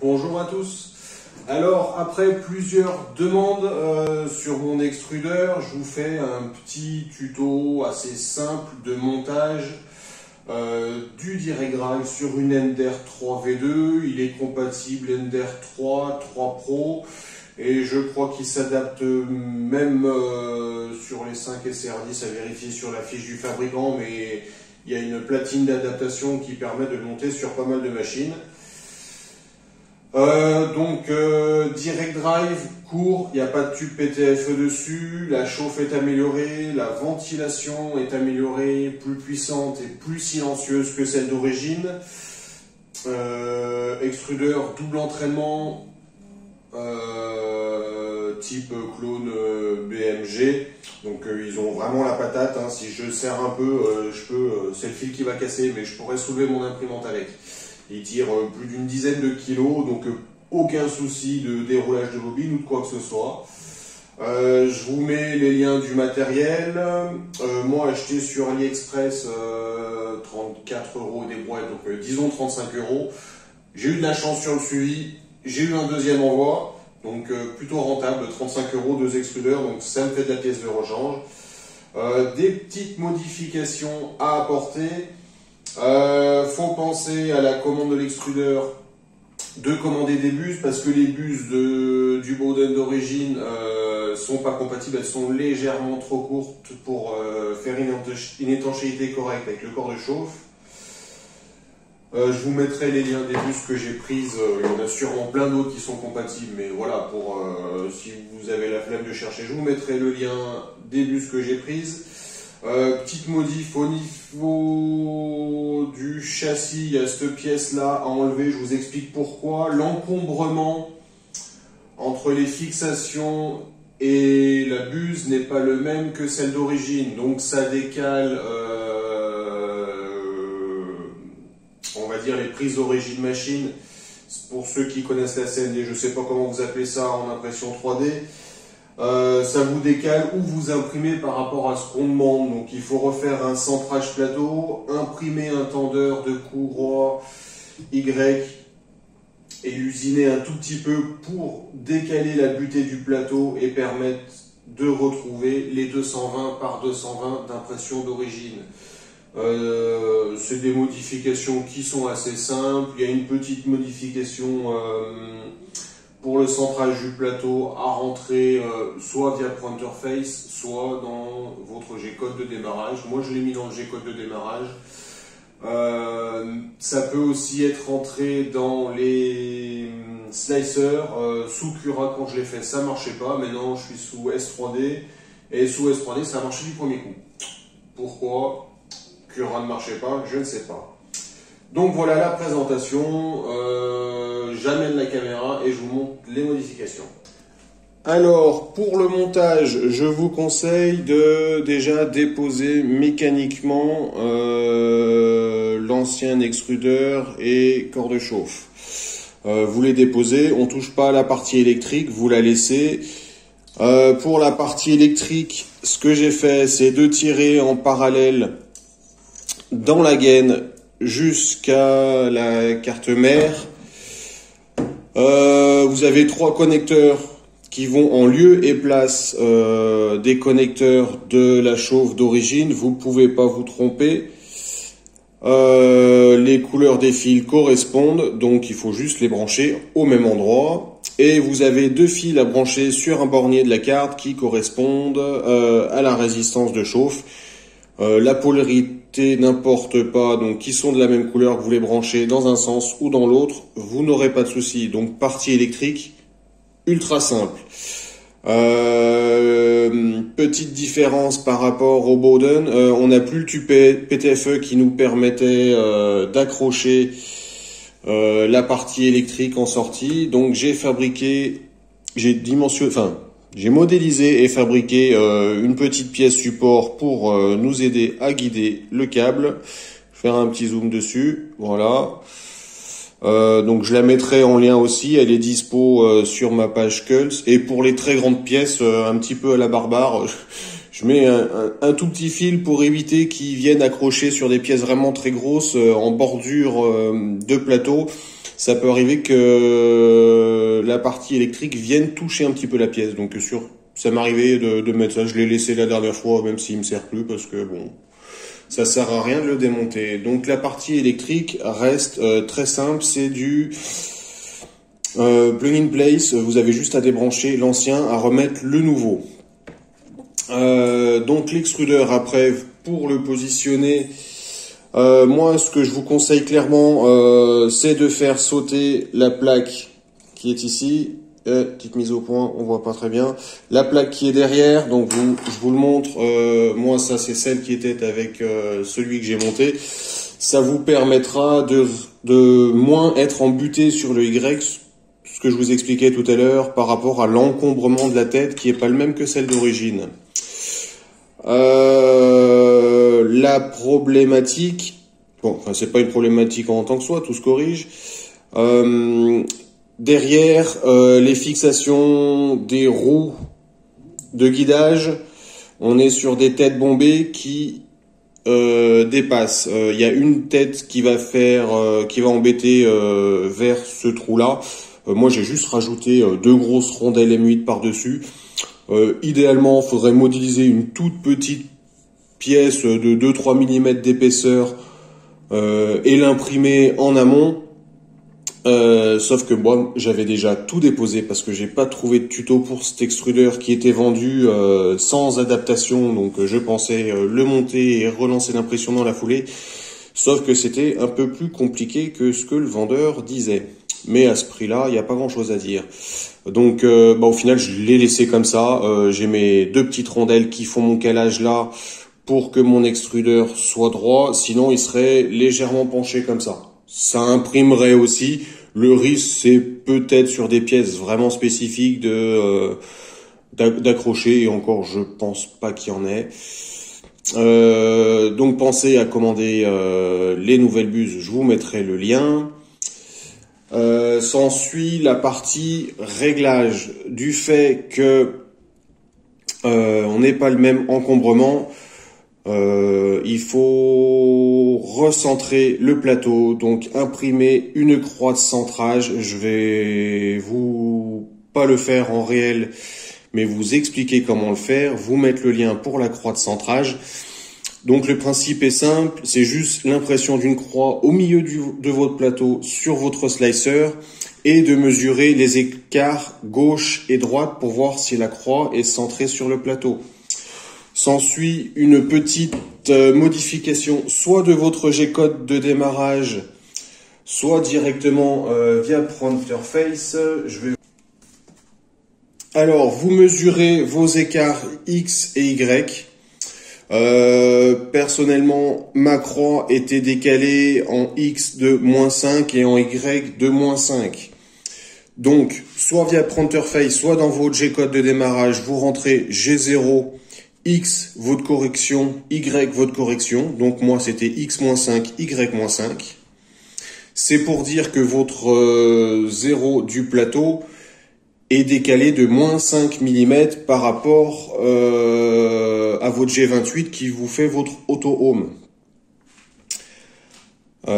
Bonjour à tous. Alors, après plusieurs demandes sur mon extrudeur, je vous fais un petit tuto assez simple de montage du Direct Drive sur une Ender 3V2. Il est compatible Ender 3 Pro et je crois qu'il s'adapte même sur les 5 SR10 à vérifier sur la fiche du fabricant, mais il y a une platine d'adaptation qui permet de le monter sur pas mal de machines. Direct Drive court, il n'y a pas de tube PTFE dessus, la chauffe est améliorée, la ventilation est améliorée, plus puissante et plus silencieuse que celle d'origine. Extrudeur double entraînement, type clone BMG, donc ils ont vraiment la patate, hein. Si je serre un peu, c'est le fil qui va casser, mais je pourrais soulever mon imprimante avec. Il tire plus d'une dizaine de kilos, donc aucun souci de déroulage de bobine ou de quoi que ce soit. Je vous mets les liens du matériel. Moi, acheté sur AliExpress, 34 € des brouettes, donc disons 35 €. J'ai eu de la chance sur le suivi. J'ai eu un deuxième envoi, donc plutôt rentable, 35 €, 2 extrudeurs, donc ça me fait de la pièce de rechange. Des petites modifications à apporter. Faut penser à la commande de l'extrudeur de commander des buses, parce que les buses du Bowden d'origine sont pas compatibles, elles sont légèrement trop courtes pour faire une étanchéité correcte avec le corps de chauffe. Je vous mettrai les liens des buses que j'ai prises, il y en a sûrement plein d'autres qui sont compatibles, mais voilà, pour si vous avez la flemme de chercher, je vous mettrai le lien des buses que j'ai prises. Petite modif au niveau du châssis, il y a cette pièce là à enlever, je vous explique pourquoi. L'encombrement entre les fixations et la buse n'est pas le même que celle d'origine, donc ça décale on va dire les prises d'origine machine. Pour ceux qui connaissent la CND, je ne sais pas comment vous appelez ça en impression 3D. Ça vous décale ou vous imprimez par rapport à ce qu'on demande. Donc il faut refaire un centrage plateau, imprimer un tendeur de courroie Y et l'usiner un tout petit peu pour décaler la butée du plateau et permettre de retrouver les 220 par 220 d'impression d'origine. C'est des modifications qui sont assez simples. Il y a une petite modification pour le centrage du plateau à rentrer soit via pointer face, soit dans votre G-code de démarrage. Moi je l'ai mis dans le G-code de démarrage. Ça peut aussi être rentré dans les slicers. Sous Cura, quand je l'ai fait, ça marchait pas. Maintenant je suis sous S3D et sous S3D ça a marché du premier coup. Pourquoi Cura ne marchait pas, je ne sais pas. Donc voilà la présentation, j'amène la caméra et je vous montre les modifications. Alors pour le montage, je vous conseille de déjà déposer mécaniquement l'ancien extrudeur et corps de chauffe. Vous les déposez, on ne touche pas à la partie électrique, vous la laissez. Pour la partie électrique, ce que j'ai fait, c'est de tirer en parallèle dans la gaine jusqu'à la carte mère. Vous avez 3 connecteurs qui vont en lieu et place des connecteurs de la chauffe d'origine. Vous ne pouvez pas vous tromper. Les couleurs des fils correspondent, donc il faut juste les brancher au même endroit. Et vous avez 2 fils à brancher sur un bornier de la carte qui correspondent à la résistance de chauffe. La polarité n'importe pas, donc qui sont de la même couleur, que vous les branchez dans un sens ou dans l'autre, vous n'aurez pas de souci. Donc partie électrique, ultra simple. Petite différence par rapport au Bowden, on n'a plus le tube PTFE qui nous permettait d'accrocher la partie électrique en sortie. Donc j'ai modélisé et fabriqué une petite pièce support pour nous aider à guider le câble. Je vais faire un petit zoom dessus, voilà. Donc je la mettrai en lien aussi, elle est dispo sur ma page Kulz. Et pour les très grandes pièces, un petit peu à la barbare, Je mets un tout petit fil pour éviter qu'ils viennent accrocher sur des pièces vraiment très grosses en bordure de plateau. Ça peut arriver que la partie électrique vienne toucher un petit peu la pièce. Donc ça m'arrivait de mettre ça. Je l'ai laissé la dernière fois, même s'il me sert plus, parce que bon, ça sert à rien de le démonter. Donc la partie électrique reste très simple. C'est du plug in place. Vous avez juste à débrancher l'ancien, à remettre le nouveau. Donc l'extrudeur, après, pour le positionner, moi ce que je vous conseille clairement, c'est de faire sauter la plaque qui est ici. Petite mise au point, on voit pas très bien. La plaque qui est derrière, donc je vous le montre. Moi ça c'est celle qui était avec celui que j'ai monté. Ça vous permettra de moins être embuté sur le Y, ce que je vous expliquais tout à l'heure par rapport à l'encombrement de la tête qui est pas le même que celle d'origine. La problématique, bon, enfin c'est pas une problématique en tant que soi, tout se corrige. Derrière, les fixations des roues de guidage, on est sur des têtes bombées qui dépassent. Il y a une tête qui va embêter vers ce trou-là. Moi, j'ai juste rajouté 2 grosses rondelles M8 par-dessus. Idéalement, il faudrait modéliser une toute petite pièce de 2-3 mm d'épaisseur et l'imprimer en amont. Sauf que moi, j'avais déjà tout déposé parce que j'ai pas trouvé de tuto pour cet extrudeur qui était vendu sans adaptation. Donc je pensais le monter et relancer l'impression dans la foulée. Sauf que c'était un peu plus compliqué que ce que le vendeur disait. Mais à ce prix-là, il n'y a pas grand-chose à dire. Donc au final, je l'ai laissé comme ça. J'ai mes 2 petites rondelles qui font mon calage là pour que mon extrudeur soit droit. Sinon, il serait légèrement penché comme ça. Ça imprimerait aussi. Le risque, c'est peut-être sur des pièces vraiment spécifiques d'accrocher. Et encore, je pense pas qu'il y en ait. Donc pensez à commander les nouvelles buses. Je vous mettrai le lien. S'ensuit la partie réglage. Du fait que on n'est pas le même encombrement, il faut recentrer le plateau, donc imprimer une croix de centrage. Je vais pas le faire en réel, mais vous expliquer comment le faire, vous mettre le lien pour la croix de centrage. Donc le principe est simple, c'est juste l'impression d'une croix au milieu de votre plateau sur votre slicer et de mesurer les écarts gauche et droite pour voir si la croix est centrée sur le plateau. S'ensuit une petite modification soit de votre G-code de démarrage, soit directement via Printerface. Alors vous mesurez vos écarts X et Y. Personnellement, ma croix était décalée en X de -5 et en Y de -5. Donc, soit via Printerface, soit dans votre G-code de démarrage, vous rentrez G0, X, votre correction, Y, votre correction. Donc, moi, c'était X-5, Y-5. C'est pour dire que votre 0 du plateau est décalé de -5 mm par rapport à votre G28 qui vous fait votre auto-home.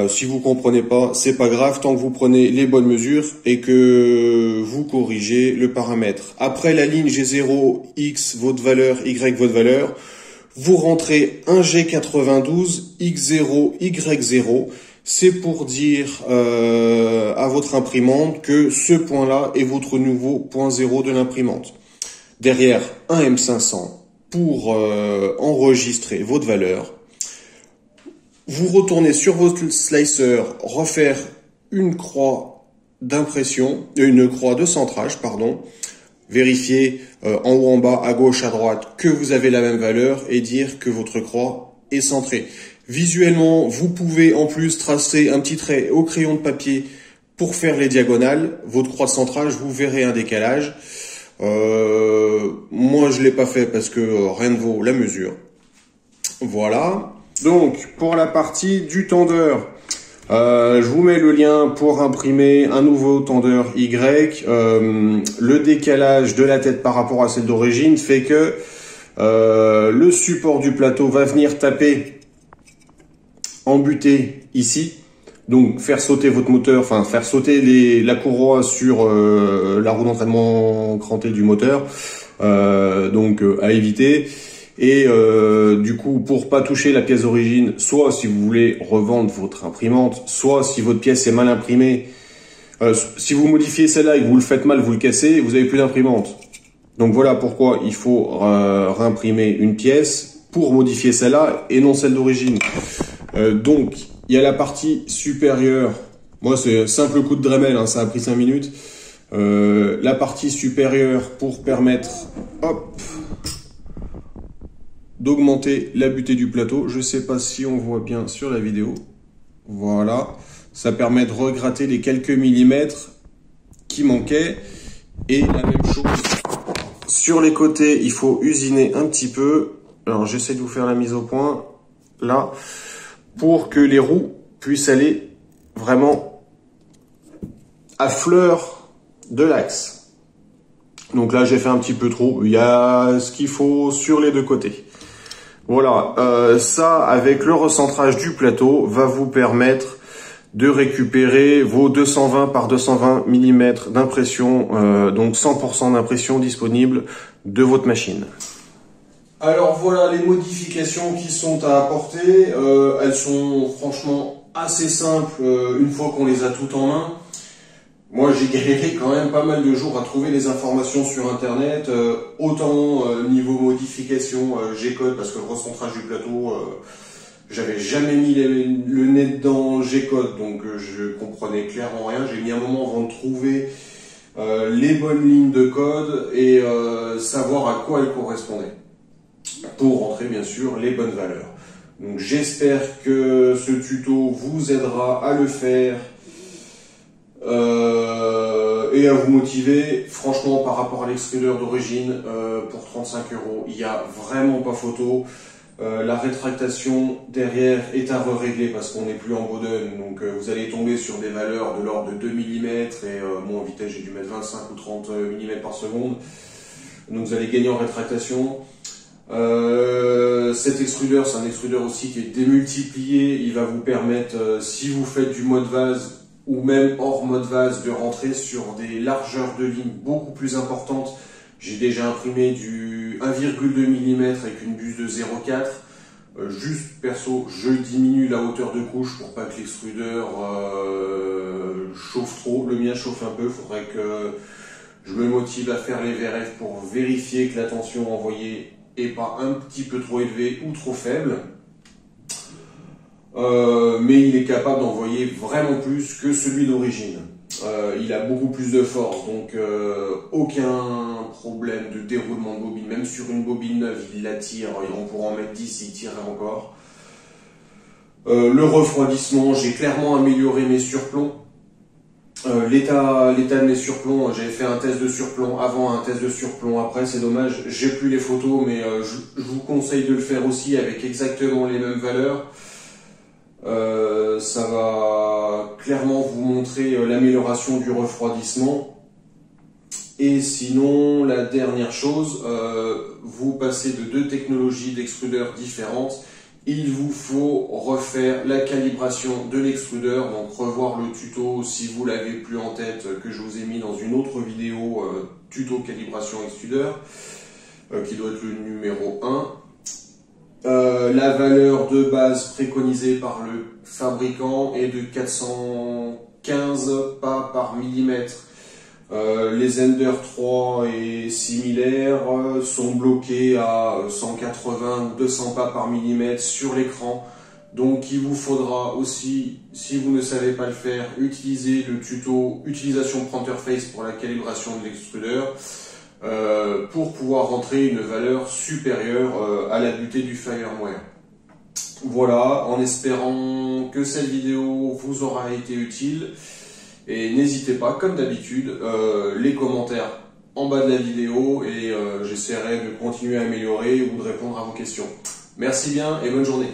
Si vous comprenez pas, c'est pas grave tant que vous prenez les bonnes mesures et que vous corrigez le paramètre. Après la ligne G0, X, votre valeur, Y, votre valeur, vous rentrez un G92, X0, Y0. C'est pour dire à votre imprimante que ce point-là est votre nouveau point 0 de l'imprimante. Derrière, un M500 pour enregistrer votre valeur. Vous retournez sur votre slicer, refaire une croix d'impression, une croix de centrage, pardon. Vérifier en haut, en bas, à gauche, à droite que vous avez la même valeur et dire que votre croix est centrée. Visuellement, vous pouvez en plus tracer un petit trait au crayon de papier pour faire les diagonales. Votre croix de centrage, vous verrez un décalage. Moi, je l'ai pas fait parce que rien ne vaut la mesure. Voilà. Donc, pour la partie du tendeur, je vous mets le lien pour imprimer un nouveau tendeur Y. Le décalage de la tête par rapport à celle d'origine fait que Le support du plateau va venir taper en butée ici. Donc faire sauter votre moteur, enfin faire sauter la courroie sur la roue d'entraînement crantée du moteur, donc à éviter. Et du coup, pour pas toucher la pièce d'origine, soit si vous voulez revendre votre imprimante, soit si votre pièce est mal imprimée, si vous modifiez celle-là et que vous le faites mal, vous le cassez, vous avez plus d'imprimante. Donc voilà pourquoi il faut réimprimer une pièce pour modifier celle-là et non celle d'origine. Donc il y a la partie supérieure. Moi c'est un simple coup de Dremel, hein, ça a pris 5 minutes. La partie supérieure pour permettre, hop, d'augmenter la butée du plateau. Je sais pas si on voit bien sur la vidéo. Voilà, ça permet de regratter les quelques millimètres qui manquaient. Et la même chose sur les côtés, il faut usiner un petit peu. Alors j'essaie de vous faire la mise au point là, pour que les roues puissent aller vraiment à fleur de l'axe. Donc là j'ai fait un petit peu trop, il y a ce qu'il faut sur les deux côtés. Voilà, ça avec le recentrage du plateau va vous permettre de récupérer vos 220 par 220 mm d'impression, donc 100% d'impression disponible de votre machine. Alors voilà les modifications qui sont à apporter, elles sont franchement assez simples une fois qu'on les a toutes en main. Moi j'ai galéré quand même pas mal de jours à trouver les informations sur internet, autant niveau modification G-code, parce que le recentrage du plateau, j'avais jamais mis le nez dedans G-code, donc je comprenais clairement rien. J'ai mis un moment avant de trouver les bonnes lignes de code et savoir à quoi elles correspondaient, pour rentrer bien sûr les bonnes valeurs. Donc j'espère que ce tuto vous aidera à le faire et à vous motiver. Franchement, par rapport à l'extrudeur d'origine, pour 35 €, il n'y a vraiment pas photo. La rétractation derrière est à régler parce qu'on n'est plus en Bowden, donc vous allez tomber sur des valeurs de l'ordre de 2 mm et moi en vitesse j'ai dû mettre 25 ou 30 mm par seconde, donc vous allez gagner en rétractation. Cet extrudeur, c'est un extrudeur aussi qui est démultiplié, il va vous permettre, si vous faites du mode vase ou même hors mode vase, de rentrer sur des largeurs de ligne beaucoup plus importantes. J'ai déjà imprimé du 1,2 mm avec une buse de 0,4. Juste perso, je diminue la hauteur de couche pour pas que l'extrudeur chauffe trop. Le mien chauffe un peu, il faudrait que je me motive à faire les VRF pour vérifier que la tension envoyée est pas un petit peu trop élevée ou trop faible. Mais il est capable d'envoyer vraiment plus que celui d'origine. Il a beaucoup plus de force, donc aucun problème de déroulement de bobine. Même sur une bobine neuve, il la tire, on pourra en mettre 10, il tirerait encore. Le refroidissement, j'ai clairement amélioré mes surplombs. L'état de mes surplombs, j'avais fait un test de surplomb avant, un test de surplomb après, c'est dommage, j'ai plus les photos, mais je vous conseille de le faire aussi avec exactement les mêmes valeurs. Ça va clairement vous montrer l'amélioration du refroidissement. Et sinon, la dernière chose, vous passez de deux technologies d'extrudeurs différentes. Il vous faut refaire la calibration de l'extrudeur, donc revoir le tuto si vous l'avez plus en tête, que je vous ai mis dans une autre vidéo, tuto calibration extrudeur, qui doit être le numéro 1. La valeur de base préconisée par le fabricant est de 415 pas par millimètre. Les Ender 3 et similaires sont bloqués à 180 ou 200 pas par millimètre sur l'écran. Donc il vous faudra aussi, si vous ne savez pas le faire, utiliser le tuto utilisation Printerface pour la calibration de l'extrudeur. Pour pouvoir rentrer une valeur supérieure à la butée du firmware. Voilà, en espérant que cette vidéo vous aura été utile, et n'hésitez pas, comme d'habitude, les commentaires en bas de la vidéo, et j'essaierai de continuer à améliorer ou de répondre à vos questions. Merci bien et bonne journée.